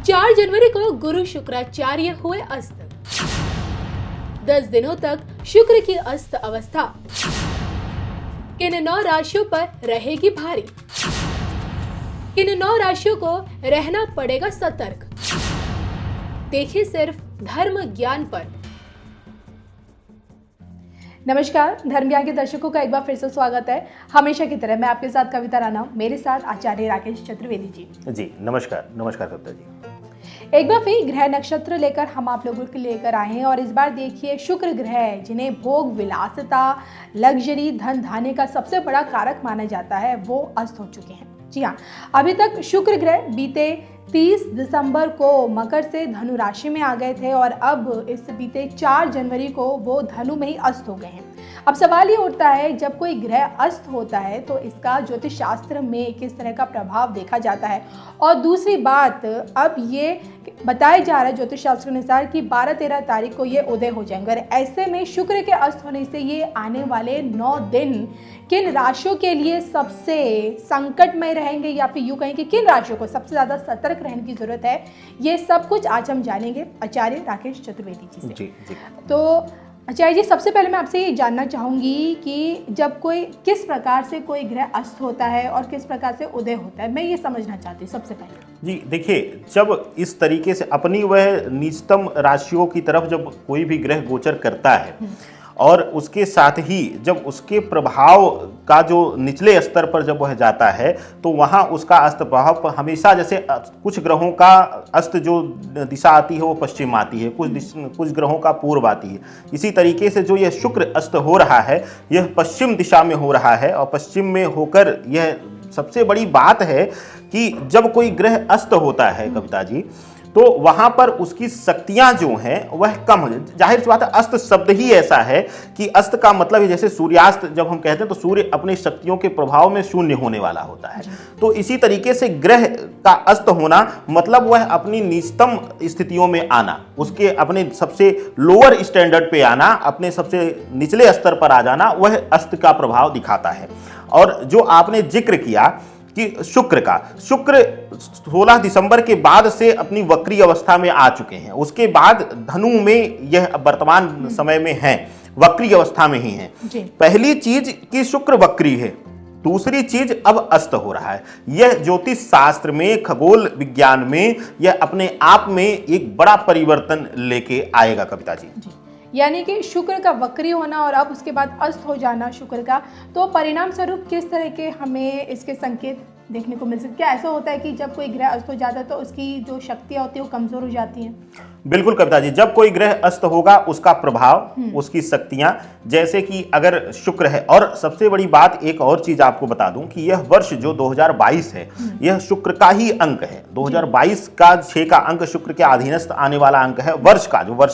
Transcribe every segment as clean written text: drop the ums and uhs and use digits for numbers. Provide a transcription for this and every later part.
4 जनवरी को गुरु शुक्राचार्य हुए अस्त। 10 दिनों तक शुक्र की अस्त अवस्था किन 9 राशियों पर रहेगी भारी, किन 9 राशियों को रहना पड़ेगा सतर्क। देखिए सिर्फ धर्म ज्ञान पर। नमस्कार, धर्म ज्ञान के दर्शकों का एक बार फिर से स्वागत है। हमेशा की तरह मैं आपके साथ कविता राणा, मेरे साथ आचार्य राकेश चतुर्वेदी जी। नमस्कार कविता जी। एक बार फिर ग्रह नक्षत्र लेकर हम आप लोगों के लेकर आए हैं और इस बार देखिए शुक्र ग्रह, जिन्हें भोग विलासिता, लग्जरी, धन धान्य का सबसे बड़ा कारक माना जाता है, वो अस्त हो चुके हैं। जी हाँ, अभी तक शुक्र ग्रह बीते 30 दिसंबर को मकर से धनु राशि में आ गए थे और अब इस बीते 4 जनवरी को वो धनु में ही अस्त हो गए हैं। अब सवाल ये उठता है, जब कोई ग्रह अस्त होता है तो इसका ज्योतिष शास्त्र में किस तरह का प्रभाव देखा जाता है। और दूसरी बात, अब ये बताया जा रहा है ज्योतिष शास्त्र के अनुसार कि 12-13 तारीख को ये उदय हो जाएंगे। और ऐसे में शुक्र के अस्त होने से ये आने वाले 9 दिन किन राशियों के लिए सबसे संकटमय रहेंगे, या फिर यूँ कहें कि किन राशियों को सबसे ज़्यादा सतर्क रहने की ज़रूरत है, ये सब कुछ आज हम जानेंगे आचार्य राकेश चतुर्वेदी जी से। जी। तो आचार्य जी, सबसे पहले मैं आपसे ये जानना चाहूँगी कि जब कोई किस प्रकार से कोई ग्रह अस्त होता है और किस प्रकार से उदय होता है, मैं ये समझना चाहती हूँ सबसे पहले। जी देखिए, जब इस तरीके से अपनी वह निचतम राशियों की तरफ जब कोई भी ग्रह गोचर करता है और उसके साथ ही जब उसके प्रभाव का जो निचले स्तर पर जब वह जाता है तो वहाँ उसका अस्त प्रभाव हमेशा, जैसे कुछ ग्रहों का अस्त जो दिशा आती है वो पश्चिम आती है, कुछ ग्रहों का पूर्व आती है। इसी तरीके से जो यह शुक्र अस्त हो रहा है यह पश्चिम दिशा में हो रहा है और पश्चिम में होकर यह सबसे बड़ी बात है कि जब कोई ग्रह अस्त होता है कविता जी, तो वहां पर उसकी शक्तियां जो हैं वह कम हो जाती। जाहिर सी बात है, अस्त शब्द ही ऐसा है कि अस्त का मतलब है, जैसे सूर्यास्त जब हम कहते हैं तो सूर्य अपनी शक्तियों के प्रभाव में शून्य होने वाला होता है। तो इसी तरीके से ग्रह का अस्त होना मतलब वह अपनी निचतम स्थितियों में आना, उसके अपने सबसे लोअर स्टैंडर्ड पे आना, अपने सबसे निचले स्तर पर आ जाना, वह अस्त का प्रभाव दिखाता है। और जो आपने जिक्र किया कि शुक्र 16 दिसंबर के बाद से अपनी वक्री अवस्था में आ चुके हैं, उसके बाद धनु में यह वर्तमान समय में है, वक्री अवस्था में ही है। पहली चीज कि शुक्र वक्री है, दूसरी चीज अब अस्त हो रहा है। यह ज्योतिष शास्त्र में, खगोल विज्ञान में यह अपने आप में एक बड़ा परिवर्तन लेके आएगा कविता जी। यानी कि शुक्र का वक्री होना और अब उसके बाद अस्त हो जाना शुक्र का, तो परिणाम स्वरूप किस तरह के हमें इसके संकेत देखने को मिल सकते? क्या ऐसा होता है कि जब कोई ग्रह अस्त हो जाता है तो उसकी जो शक्तियाँ होती है वो कमजोर हो जाती हैं? बिल्कुल कविता जी, जब कोई ग्रह अस्त होगा उसका प्रभाव, उसकी शक्तियां, जैसे कि अगर शुक्र है, और सबसे बड़ी बात एक और चीज आपको बता दूं कि यह वर्ष जो 2022 है यह शुक्र का ही अंक है। 2022 का 6 का अंक शुक्र के अधीनस्थ आने वाला अंक है। वर्ष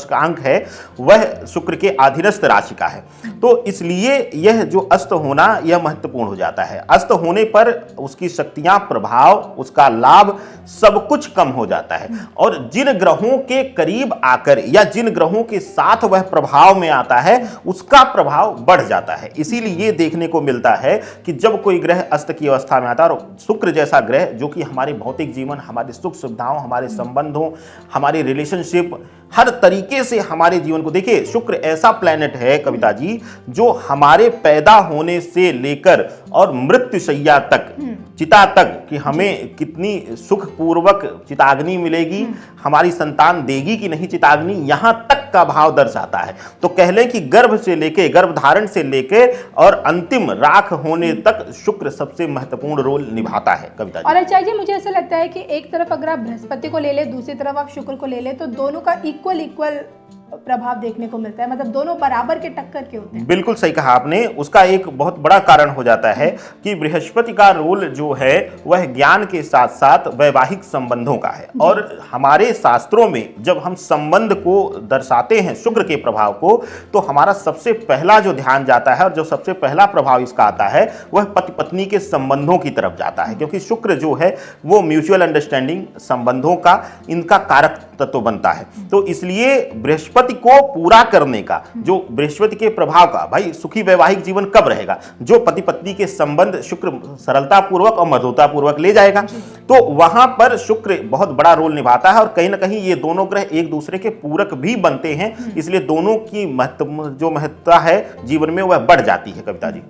का अंक है वह शुक्र के अधीनस्थ राशि का है। तो इसलिए यह जो अस्त होना यह महत्वपूर्ण हो जाता है। अस्त होने पर उसकी शक्तियां, प्रभाव, उसका लाभ सब कुछ कम हो जाता है। और जिन ग्रहों के करीब आकर या जिन ग्रहों के साथ वह प्रभाव में आता है उसका प्रभाव बढ़ जाता है। इसीलिए देखने को मिलता है कि जब कोई ग्रह अस्त की अवस्था में आता है, और शुक्र जैसा ग्रह जो कि हमारे भौतिक जीवन, हमारे सुख सुविधाओं, हमारे संबंधों, हमारे रिलेशनशिप, हर तरीके से हमारे जीवन को, देखिए शुक्र ऐसा प्लैनेट है कविता जी जो हमारे पैदा होने से लेकर और मृत्युशैया तक, चिता तक, कि हमें कितनी सुखपूर्वक चिताग्नि मिलेगी, हमारी संतान देगी कि नहीं चिताग्नि, यहां तक का भाव दर्शाता है। तो कह लें कि गर्भ से लेके, गर्भधारण से लेके और अंतिम राख होने तक शुक्र सबसे महत्वपूर्ण रोल निभाता है कविता जी। और आचार्य जी, मुझे ऐसा लगता है कि एक तरफ अगर आप बृहस्पति को ले ले, दूसरी तरफ आप शुक्र को ले ले, तो दोनों का इक्वल प्रभाव देखने को मिलता है, मतलब दोनों बराबर के टक्कर के होते हैं। बिल्कुल सही कहा आपने। उसका एक बहुत बड़ा कारण हो जाता है कि बृहस्पति का रोल जो है वह ज्ञान के साथ साथ वैवाहिक संबंधों का है। और हमारे शास्त्रों में जब हम संबंध को दर्शाते हैं शुक्र के प्रभाव को, तो हमारा सबसे पहला जो ध्यान जाता है और जो सबसे पहला प्रभाव इसका आता है वह पति पत्नी के संबंधों की तरफ जाता है, क्योंकि शुक्र जो है वो म्यूचुअल अंडरस्टैंडिंग, संबंधों का, इनका कारक तत्व बनता है। तो इसलिए बृहस्पति को पूरा करने का, जो बृहस्पति के प्रभाव का, भाई सुखी वैवाहिक जीवन कब रहेगा, जो पति पत्नी के संबंध शुक्र सरलता पूर्वक और मधुरता पूर्वक ले जाएगा। तो वहां पर शुक्र बहुत बड़ा रोल निभाता है और कहीं ना कहीं ये दोनों ग्रह एक दूसरे के पूरक भी बनते हैं, इसलिए दोनों की जो महत्ता है जीवन में वह बढ़ जाती है कविता जी।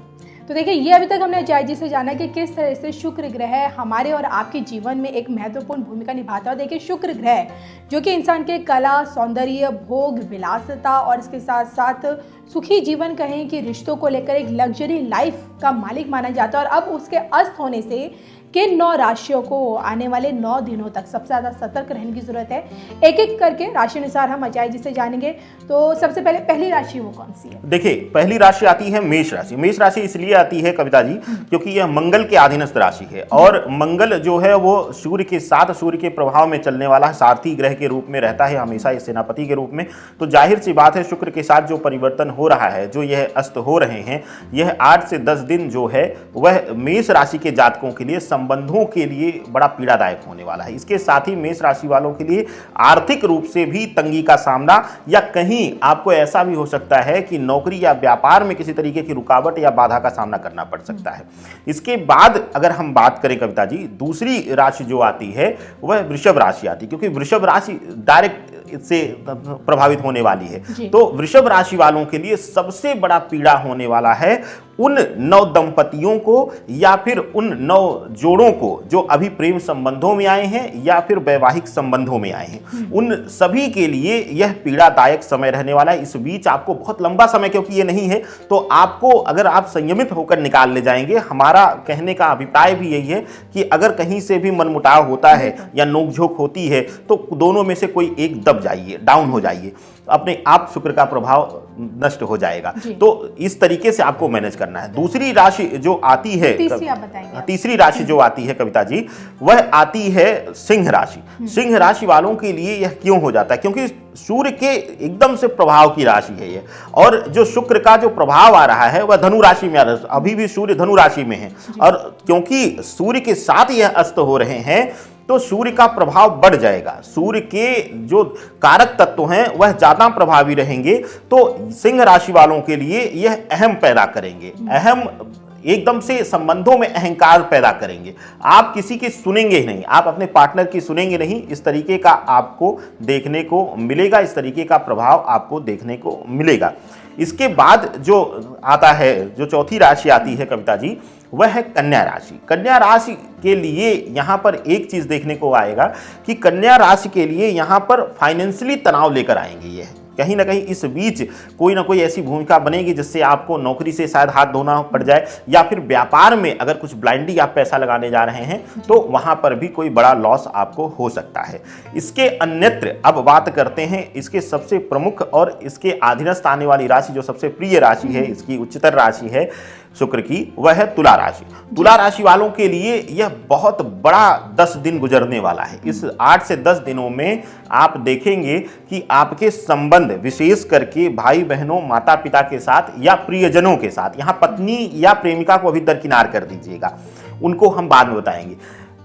तो देखिए, ये अभी तक हमने अजय जी से जाना कि किस तरह से शुक्र ग्रह हमारे और आपके जीवन में एक महत्वपूर्ण भूमिका निभाता है। देखिए, शुक्र ग्रह जो कि इंसान के कला, सौंदर्य, भोग, विलासिता और इसके साथ साथ सुखी जीवन, कहें कि रिश्तों को लेकर एक लग्जरी लाइफ का मालिक माना जाता है। और अब उसके अस्त होने से किन 9 राशियों को आने वाले 9 दिनों तक सबसे ज़्यादा सतर्क रहने की जरूरत है, एक एक करके राशि अनुसार हम अजय जी से जानेंगे। तो सबसे पहले पहली राशि वो कौन सी है? देखिए, पहली राशि आती है मेष राशि। मेष राशि इसलिए आती है कविता जी क्योंकि यह मंगल के अधीनस्थ राशि है और मंगल जो है वो सूर्य के साथ, सूर्य के प्रभाव में चलने वाला सारथी ग्रह के रूप में रहता है हमेशा, इस सेनापति के रूप में। तो जाहिर सी बात है, शुक्र के साथ जो परिवर्तन हो रहा है, जो यह अस्त हो रहे हैं, यह 8 से 10 दिन जो है वह मेष राशि के जातकों के लिए संबंधों के लिए बड़ा पीड़ादायक होने वाला है। इसके साथ ही मेष राशि वालों के लिए आर्थिक रूप से भी तंगी का सामना, या कहीं आपको ऐसा भी हो सकता है कि नौकरी या व्यापार में किसी तरीके की रुकावट या बाधा का सामना करना पड़ सकता है। इसके बाद अगर हम बात करें कविता जी, दूसरी राशि जो आती है वह वृषभ राशि आती है, क्योंकि वृषभ राशि डायरेक्ट इससे प्रभावित होने वाली है। तो वृषभ राशि वालों के लिए सबसे बड़ा पीड़ा होने वाला है उन 9 दंपतियों को या फिर उन 9 जोड़ों को जो अभी प्रेम संबंधों में आए हैं या फिर वैवाहिक संबंधों में आए हैं, उन सभी के लिए यह पीड़ादायक समय रहने वाला है। इस बीच आपको बहुत लंबा समय, क्योंकि ये नहीं है, तो आपको अगर आप संयमित होकर निकाल ले जाएंगे, हमारा कहने का अभिप्राय भी यही है कि अगर कहीं से भी मनमुटाव होता है या नोकझोंक होती है तो दोनों में से कोई एक दब जाइए, डाउन हो जाइए, अपने आप शुक्र का प्रभाव नष्ट हो जाएगा। तो इस तरीके से आपको मैनेज करना है। दूसरी राशि जो आती है, तीसरी राशि जो आती है कविता जी, वह आती है सिंह राशि। सिंह राशि वालों के लिए यह क्यों हो जाता है? क्योंकि सूर्य के एकदम से प्रभाव की राशि है ये, और जो शुक्र का जो प्रभाव आ रहा है वह धनु राशि में आ रहा है। अभी भी सूर्य धनु राशि में है और क्योंकि सूर्य के साथ यह अस्त हो रहे हैं तो सूर्य का प्रभाव बढ़ जाएगा। सूर्य के जो कारक तत्व हैं वह ज्यादा प्रभावी रहेंगे, तो सिंह राशि वालों के लिए यह अहम पैदा करेंगे, अहम एकदम से संबंधों में अहंकार पैदा करेंगे। आप किसी की सुनेंगे ही नहीं, आप अपने पार्टनर की सुनेंगे नहीं, इस तरीके का आपको देखने को मिलेगा, इस तरीके का प्रभाव आपको देखने को मिलेगा। इसके बाद जो आता है, जो चौथी राशि आती है कविता जी, वह है कन्या राशि। कन्या राशि के लिए यहाँ पर एक चीज देखने को आएगा कि कन्या राशि के लिए यहाँ पर फाइनेंशियली तनाव लेकर आएंगे। ये कहीं ना कहीं इस बीच कोई ना कोई ऐसी भूमिका बनेगी जिससे आपको नौकरी से शायद हाथ धोना पड़ जाए, या फिर व्यापार में अगर कुछ ब्लाइंडली आप पैसा लगाने जा रहे हैं तो वहां पर भी कोई बड़ा लॉस आपको हो सकता है। इसके अन्यत्र अब बात करते हैं इसके सबसे प्रमुख और इसके अधीनस्थ आने वाली राशि, जो सबसे प्रिय राशि है, इसकी उच्चतर राशि है शुक्र की, वह है तुला राशि। तुला राशि वालों के लिए यह बहुत बड़ा 10 दिन गुजरने वाला है। इस 8 से 10 दिनों में आप देखेंगे कि आपके संबंध विशेष करके भाई बहनों, माता पिता के साथ या प्रियजनों के साथ, यहाँ पत्नी या प्रेमिका को अभी दरकिनार कर दीजिएगा, उनको हम बाद में बताएंगे,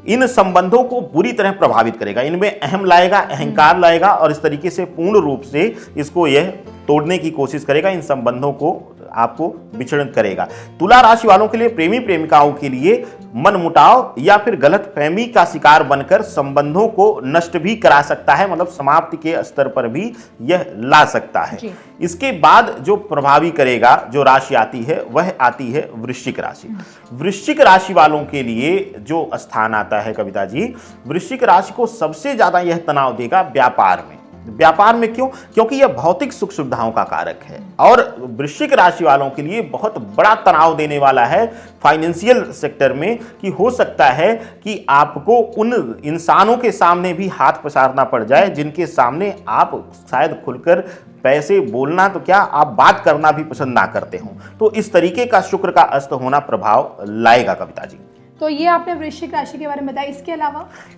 इन संबंधों को बुरी तरह प्रभावित करेगा, इनमें अहम लाएगा, अहंकार लाएगा और इस तरीके से पूर्ण रूप से इसको यह तोड़ने की कोशिश करेगा, इन संबंधों को आपको विचलित करेगा। तुला राशि वालों के लिए प्रेमी प्रेमिकाओं के लिए मनमुटाव या फिर गलत फहमी का शिकार बनकर संबंधों को नष्ट भी करा सकता है, मतलब समाप्ति के स्तर पर भी यह ला सकता है। इसके बाद जो प्रभावी करेगा जो राशि आती है वह आती है वृश्चिक राशि। वृश्चिक राशि वालों के लिए जो स्थान आता है कविता जी, वृश्चिक राशि को सबसे ज्यादा यह तनाव देगा व्यापार में। व्यापार में क्यों? क्योंकि यह भौतिक सुख सुविधाओं का कारक है और वृश्चिक राशि वालों के लिए बहुत बड़ा तनाव देने वाला है फाइनेंशियल सेक्टर में, कि हो सकता है कि आपको उन इंसानों के सामने भी हाथ पसारना पड़ जाए जिनके सामने आप शायद खुलकर पैसे बोलना तो क्या, आप बात करना भी पसंद ना करते हो। तो इस तरीके का शुक्र का अस्त होना प्रभाव लाएगा कविता जी। तो ये आपने वृश्चिक राशि के बारे में बताया।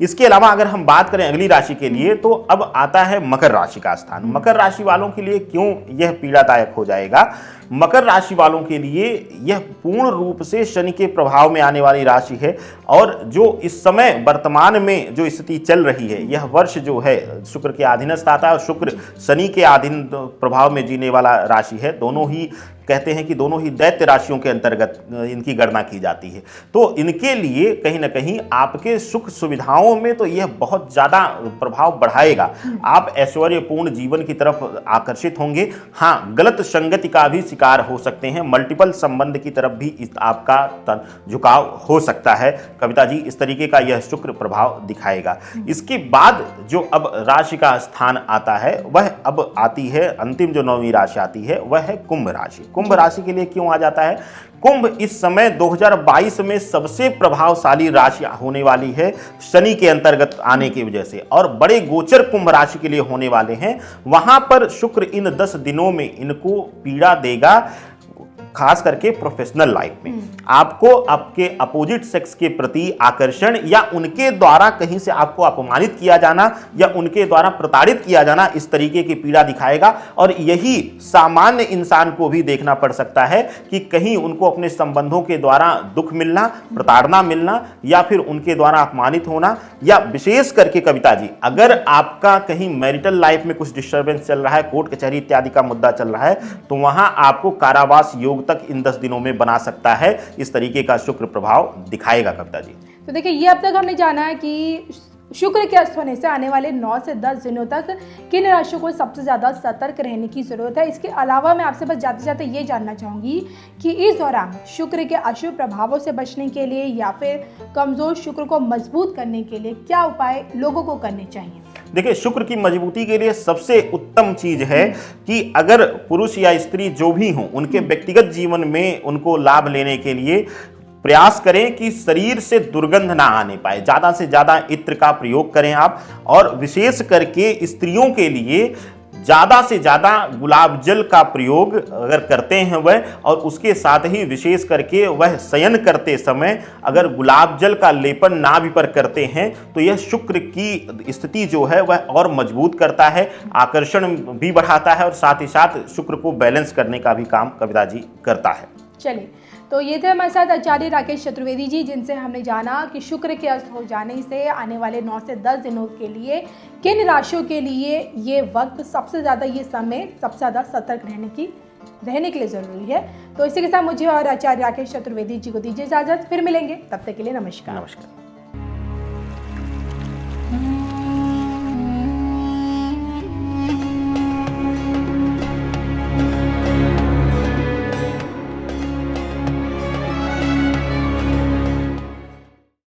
इसके अलावा अगर हम बात करें अगली राशि के लिए, तो अब आता है मकर राशि का स्थान। मकर राशि वालों के लिए क्यों यह पीड़ादायक हो जाएगा? मकर राशि वालों के लिए यह पूर्ण रूप से शनि के प्रभाव में आने वाली राशि है। और जो इस समय वर्तमान में जो स्थिति चल रही है, यह वर्ष जो है शुक्र के अधीनस्थ आता है और शुक्र शनि के अधीन प्रभाव में जीने वाला राशि है। दोनों ही कहते हैं कि दोनों ही दैत्य राशियों के अंतर्गत इनकी गणना की जाती है। तो इनके लिए कहीं ना कहीं आपके सुख सुविधाओं में तो यह बहुत ज़्यादा प्रभाव बढ़ाएगा। आप ऐश्वर्यपूर्ण जीवन की तरफ आकर्षित होंगे। हाँ, गलत संगति का भी शिकार हो सकते हैं, मल्टीपल संबंध की तरफ भी आपका झुकाव हो सकता है। कविता जी, इस तरीके का यह शुक्र प्रभाव दिखाएगा। इसके बाद जो अब राशि का स्थान आता है, वह अब आती है अंतिम जो 9वीं राशि आती है, वह है कुंभ राशि। कुंभ राशि के लिए क्यों आ जाता है? कुंभ इस समय 2022 में सबसे प्रभावशाली राशि होने वाली है शनि के अंतर्गत आने की वजह से, और बड़े गोचर कुंभ राशि के लिए होने वाले हैं। वहां पर शुक्र इन 10 दिनों में इनको पीड़ा देगा, खास करके प्रोफेशनल लाइफ में। आपको आपके अपोजिट सेक्स के प्रति आकर्षण या उनके द्वारा कहीं से आपको अपमानित किया जाना या उनके द्वारा प्रताड़ित किया जाना, इस तरीके की पीड़ा दिखाएगा। और यही सामान्य इंसान को भी देखना पड़ सकता है कि कहीं उनको अपने संबंधों के द्वारा दुख मिलना, प्रताड़ना मिलना या फिर उनके द्वारा अपमानित होना, या विशेष करके कविता जी, अगर आपका कहीं मैरिटल लाइफ में कुछ डिस्टर्बेंस चल रहा है, कोर्ट कचहरी इत्यादि का मुद्दा चल रहा है, तो वहां आपको कारावास योग तक इन 10 दिनों में बना सकता है। इस तरीके का शुक्र प्रभाव दिखाएगा कविता जी। तो देखिए, ये अब तक हमने जाना है कि शुक्र के अस्त होने से आने वाले 9 से 10 दिनों तक किन राशियों को सबसे ज़्यादा सतर्क रहने की ज़रूरत है। इसके अलावा मैं आपसे बस जाते जाते ये जानना चाहूँगी कि इस दौरान शुक्र के अशुभ प्रभावों से बचने के लिए या फिर कमज़ोर शुक्र को मजबूत करने के लिए क्या उपाय लोगों को करने चाहिए? देखिए, शुक्र की मजबूती के लिए सबसे उत्तम चीज है कि अगर पुरुष या स्त्री जो भी हों, उनके व्यक्तिगत जीवन में उनको लाभ लेने के लिए प्रयास करें कि शरीर से दुर्गंध ना आने पाए। ज़्यादा से ज़्यादा इत्र का प्रयोग करें आप, और विशेष करके स्त्रियों के लिए ज़्यादा से ज़्यादा गुलाब जल का प्रयोग अगर करते हैं वह, और उसके साथ ही विशेष करके वह शयन करते समय अगर गुलाब जल का लेपन नाभि पर करते हैं, तो यह शुक्र की स्थिति जो है वह और मजबूत करता है, आकर्षण भी बढ़ाता है और साथ ही साथ शुक्र को बैलेंस करने का भी काम कविता जी करता है। चलिए, तो ये थे हमारे साथ आचार्य राकेश चतुर्वेदी जी, जिनसे हमने जाना कि शुक्र के अस्त हो जाने से आने वाले 9 से 10 दिनों के लिए किन राशियों के लिए ये वक्त सबसे ज़्यादा, ये समय सबसे ज़्यादा सतर्क रहने के लिए ज़रूरी है। तो इसी के साथ मुझे और आचार्य राकेश चतुर्वेदी जी को दीजिए इजाज़त। फिर मिलेंगे, तब तक के लिए नमस्कार। नमस्कार।